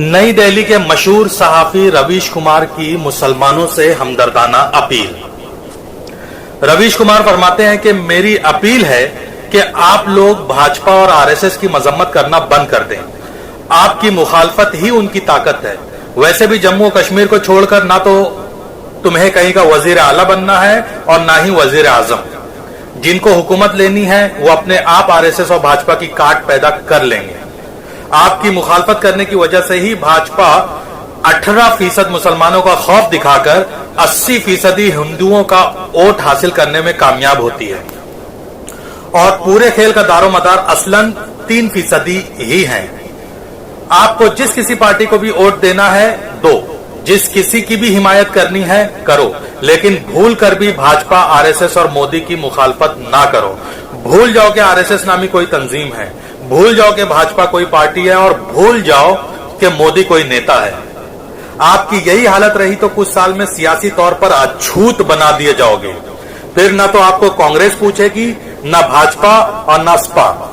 नई दिल्ली के मशहूर सहाफी रवीश कुमार की मुसलमानों से हमदर्दाना अपील। रवीश कुमार फरमाते हैं कि मेरी अपील है कि आप लोग भाजपा और आरएसएस की मजम्मत करना बंद कर दें। आपकी मुखालफत ही उनकी ताकत है। वैसे भी जम्मू और कश्मीर को छोड़कर ना तो तुम्हें कहीं का वजीर आला बनना है और ना ही वजीर आजम। जिनको हुकूमत लेनी है वो अपने आप आरएसएस और भाजपा की काट पैदा कर लेंगे। आपकी मुखालफत करने की वजह से ही भाजपा 18% मुसलमानों का खौफ दिखाकर 80% हिंदुओं का वोट हासिल करने में कामयाब होती है और पूरे खेल का दारोमदार असलन 3% ही है। आपको जिस किसी पार्टी को भी वोट देना है दो, जिस किसी की भी हिमायत करनी है करो, लेकिन भूल कर भी भाजपा, आरएसएस और मोदी की मुखालफत ना करो। भूल जाओ कि आरएसएस नामी कोई तंजीम है, भूल जाओ कि भाजपा कोई पार्टी है और भूल जाओ कि मोदी कोई नेता है। आपकी यही हालत रही तो कुछ साल में सियासी तौर पर अछूत बना दिए जाओगे। फिर ना तो आपको कांग्रेस पूछेगी, ना भाजपा और ना सपा।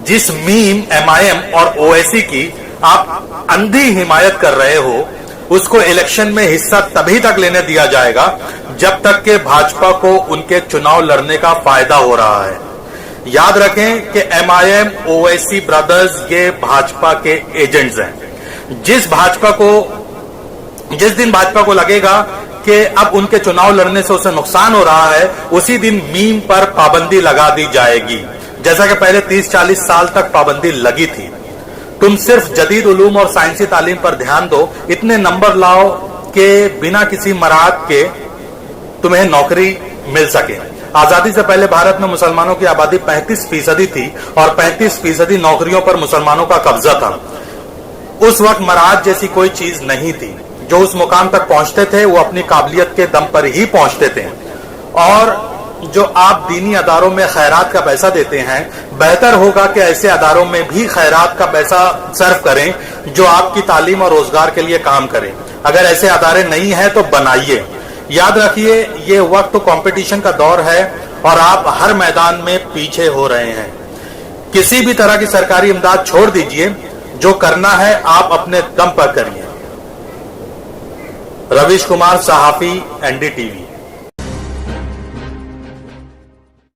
जिस मीम, एमआईएम और ओवैसी की आप अंधी हिमायत कर रहे हो, उसको इलेक्शन में हिस्सा तभी तक लेने दिया जाएगा जब तक कि भाजपा को उनके चुनाव लड़ने का फायदा हो रहा है। याद रखें कि एमआईएम, ओवैसी ब्रदर्स ये भाजपा के एजेंट्स हैं। जिस दिन भाजपा को लगेगा कि अब उनके चुनाव लड़ने से उसे नुकसान हो रहा है, उसी दिन मीम पर पाबंदी लगा दी जाएगी, जैसा कि पहले 30-40 साल तक पाबंदी लगी थी। तुम सिर्फ जदीद उलूम और साइंसी तालीम पर ध्यान दो, इतने नंबर लाओ कि बिना किसी मराहत के तुम्हें नौकरी मिल सके। आजादी से पहले भारत में मुसलमानों की आबादी 35% थी और 35% नौकरियों पर मुसलमानों का कब्जा था। उस वक्त मराहत जैसी कोई चीज नहीं थी। जो उस मुकाम तक पहुंचते थे वो अपनी काबिलियत के दम पर ही पहुंचते थे। और जो आप दीनी अदारों में खैरात का पैसा देते हैं, बेहतर होगा कि ऐसे अदारों में भी खैरात का पैसा सर्व करें जो आपकी तालीम और रोजगार के लिए काम करें। अगर ऐसे अदारे नहीं हैं तो बनाइए। याद रखिए, ये वक्त तो कंपटीशन का दौर है और आप हर मैदान में पीछे हो रहे हैं। किसी भी तरह की सरकारी इमदाद छोड़ दीजिए। जो करना है आप अपने दम पर करिए। रवीश कुमार, सहाफी, एनडीटीवी।